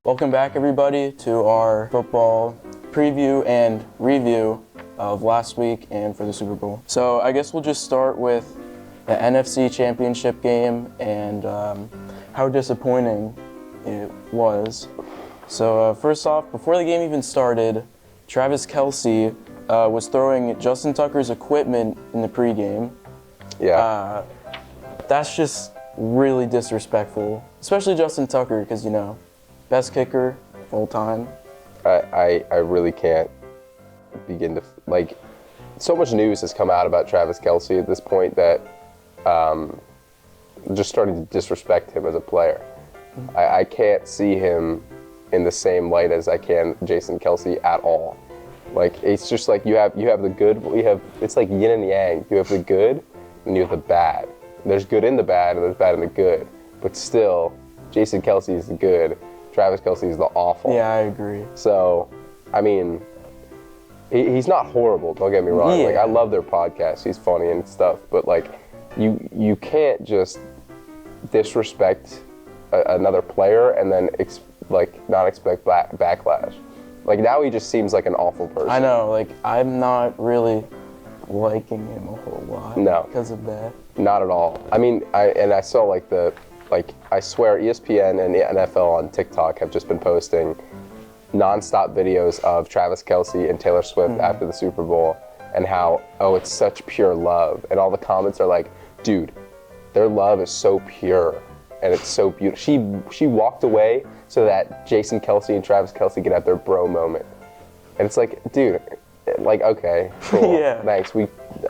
Welcome back, everybody, to our football preview and review of last week and for the Super Bowl. So I guess we'll just start with the NFC Championship game and how disappointing it was. So first off, before the game even started, Travis Kelce was throwing Justin Tucker's equipment in the pregame. Yeah. That's just really disrespectful, especially Justin Tucker, because, you know, best kicker of all time. I really can't begin to, like, so much news has come out about Travis Kelce at this point that just starting to disrespect him as a player. I can't see him in the same light as I can Jason Kelce at all. Like, it's just like you have the good, it's like yin and yang. You have the good and you have the bad. There's good in the bad and there's bad in the good. But still, Jason Kelce is the good. Travis Kelce is the awful. Yeah, I agree. So, I mean, he's not horrible, don't get me wrong. Yeah. Like, I love their podcast. He's funny and stuff. But, like, you can't just disrespect another player and then, not expect backlash. Like, now he just seems like an awful person. I know, like, I'm not really liking him a whole lot because of that. Not at all. I mean, I saw, I swear ESPN and the NFL on TikTok have just been posting nonstop videos of Travis Kelce and Taylor Swift after the Super Bowl and how, it's such pure love. And all the comments are like, dude, their love is so pure and it's so beautiful. She walked away so that Jason Kelce and Travis Kelce could have their bro moment. And it's like, dude, like, okay, cool, yeah. Thanks.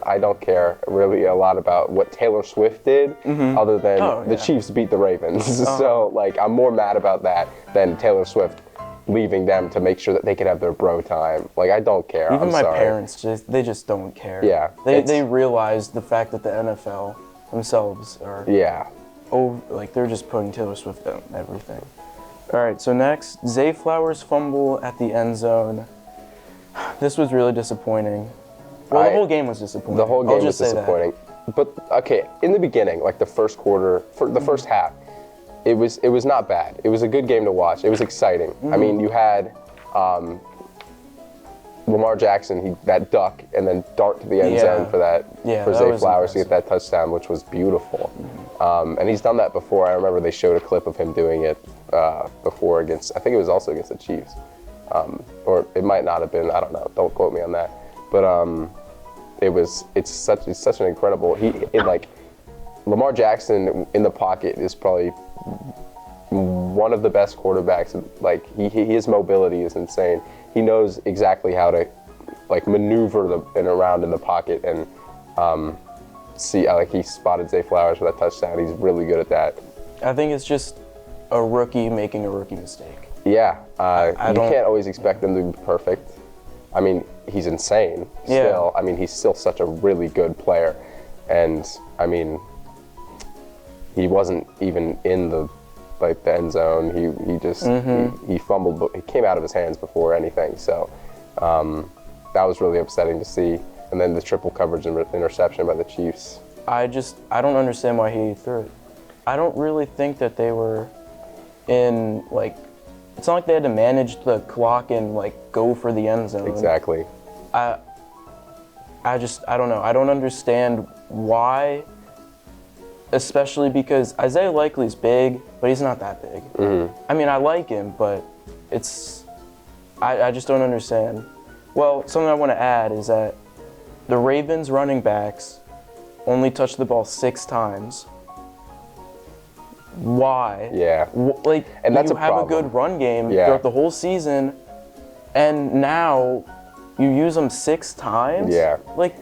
I don't care really a lot about what Taylor Swift did, other than the Chiefs beat the Ravens. So, like, I'm more mad about that than Taylor Swift leaving them to make sure that they could have their bro time. Like, I don't care. Even I'm my sorry. parents, they just don't care. Yeah. They realize the fact that the NFL themselves are, they're just putting Taylor Swift on everything. All right, so next, Zay Flowers' fumble at the end zone. This was really disappointing. Well, the whole game was disappointing. The whole game was disappointing. But, okay, in the beginning, like the first quarter, for the first half, it was not bad. It was a good game to watch. It was exciting. I mean, you had Lamar Jackson, that duck, and then dart to the end zone for Zay Flowers to get that touchdown, which was beautiful. And he's done that before. I remember they showed a clip of him doing it before I think it was also against the Chiefs. Or it might not have been, I don't know, don't quote me on that. But it's such an incredible, Lamar Jackson in the pocket is probably one of the best quarterbacks. Like, his mobility is insane. He knows exactly how to, like, maneuver around in the pocket and he spotted Zay Flowers for that touchdown. He's really good at that. I think it's just a rookie making a rookie mistake. Yeah, you can't always expect them to be perfect. I mean, he's insane still. I mean, he's still such a really good player. And, I mean, he wasn't even in the end zone. He just, he fumbled, but it came out of his hands before anything. So that was really upsetting to see. And then the triple coverage and interception by the Chiefs. I don't understand why he threw it. I don't really think that they were in, it's not like they had to manage the clock and, go for the end zone. Exactly. I don't know. I don't understand why, especially because Isaiah Likely's big, but he's not that big. I mean, I like him, but I just don't understand. Well, something I want to add is that the Ravens running backs only touched the ball 6 times. Why? Yeah. And that's you have a good run game throughout the whole season, and now you use them 6 times? Yeah.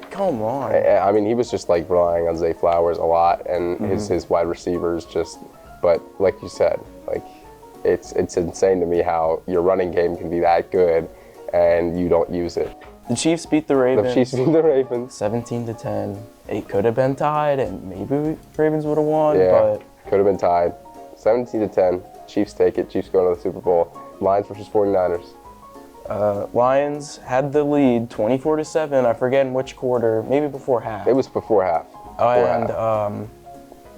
Come on. I mean, he was just, relying on Zay Flowers a lot, and his wide receivers but like you said, it's insane to me how your running game can be that good, and you don't use it. The Chiefs beat the Ravens. 17-10. It could have been tied, and maybe the Ravens would have won, but could have been tied. 17-10. Chiefs take it. Chiefs go to the Super Bowl. Lions versus 49ers. Lions had the lead 24-7. I forget in which quarter, maybe before half. It was before half.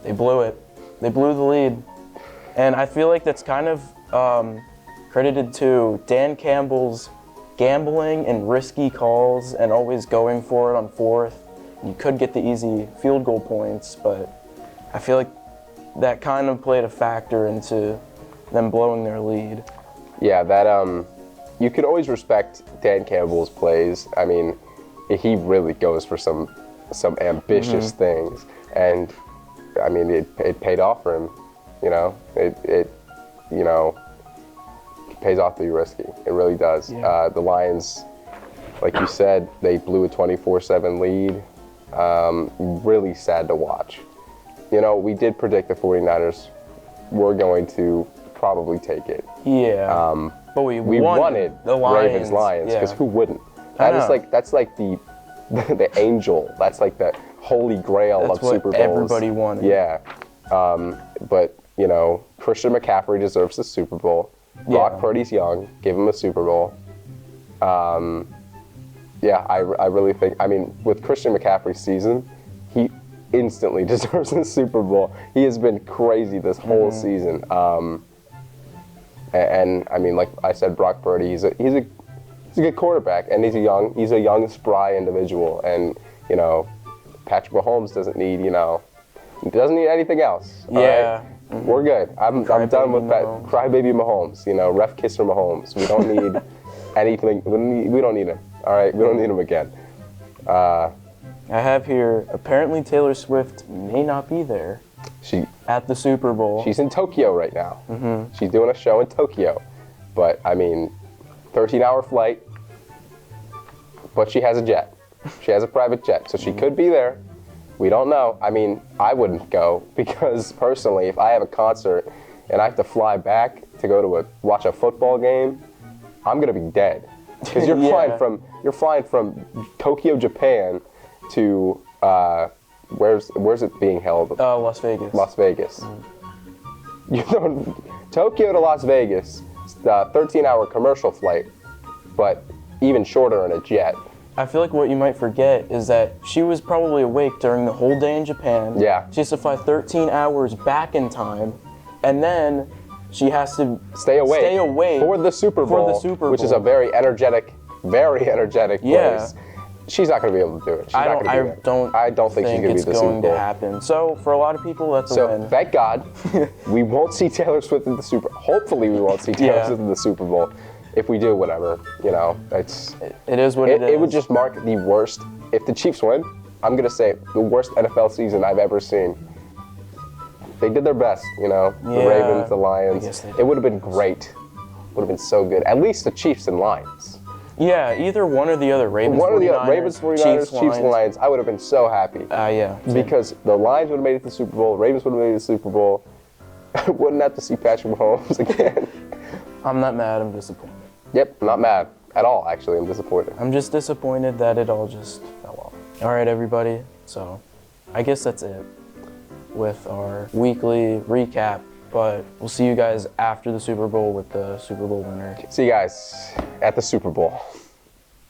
They blew it. They blew the lead. And I feel like that's kind of credited to Dan Campbell's gambling and risky calls and always going for it on fourth. You could get the easy field goal points, but I feel like that kind of played a factor into them blowing their lead. Yeah, that you could always respect Dan Campbell's plays. I mean, he really goes for some ambitious things, and I mean it paid off for him. You know, it pays off to be risky. It really does. Yeah. The Lions, like you said, they blew a 24-7 lead. Really sad to watch. You know, we did predict the 49ers were going to probably take it. Yeah. But we wanted the Lions. Ravens-Lions, because who wouldn't? That's like the the angel. That's like the holy grail of Super Bowls. Everybody wanted. Yeah. But you know, Christian McCaffrey deserves the Super Bowl. Brock Purdy's young. Give him a Super Bowl. Yeah, I really think. I mean, with Christian McCaffrey's season, he instantly deserves the Super Bowl. He has been crazy this whole season. And I mean, like I said, Brock Purdy, he's a good quarterback, and he's a young, spry individual. And you know, Patrick Mahomes doesn't need anything else. Yeah, right? We're good. I'm done with that crybaby Mahomes. You know, ref kisser Mahomes. We don't need anything. We don't need him. All right, we don't need him again. I have here, apparently Taylor Swift may not be there at the Super Bowl. She's in Tokyo right now. She's doing a show in Tokyo. But, I mean, 13-hour flight, but she has a jet. She has a private jet, so she could be there. We don't know. I mean, I wouldn't go because, personally, if I have a concert and I have to fly back to go to watch a football game, I'm going to be dead. Because you're flying from Tokyo, Japan to where's it being held? Las Vegas. Las Vegas. You know, Tokyo to Las Vegas, it's a 13-hour commercial flight, but even shorter in a jet. I feel like what you might forget is that she was probably awake during the whole day in Japan. Yeah. She has to fly 13 hours back in time, and then she has to stay awake for the Super Bowl, which is a very energetic place. She's not going to be able to do it. I don't think she's going to be the Super Bowl. Going to happen. So for a lot of people, that's a win. So thank God, we won't see Taylor Swift in the Super Bowl. Hopefully, we won't see Taylor Swift in the Super Bowl. If we do, whatever. You know, it is what it is. It would just mark the worst. If the Chiefs win, I'm going to say the worst NFL season I've ever seen. They did their best, you know, the Ravens, the Lions. It would have been great. It would have been so good. At least the Chiefs and Lions. Yeah, either one or the other. Ravens, 49ers, Chiefs, and Lions. I would have been so happy. Yeah. Because the Lions would have made it to the Super Bowl, Ravens would have made it to the Super Bowl. I wouldn't have to see Patrick Mahomes again. I'm not mad, I'm disappointed. Yep, not mad at all, actually. I'm disappointed. I'm just disappointed that it all just fell off. All right, everybody. So I guess that's it with our weekly recap, but we'll see you guys after the Super Bowl with the Super Bowl winner. See you guys at the Super Bowl.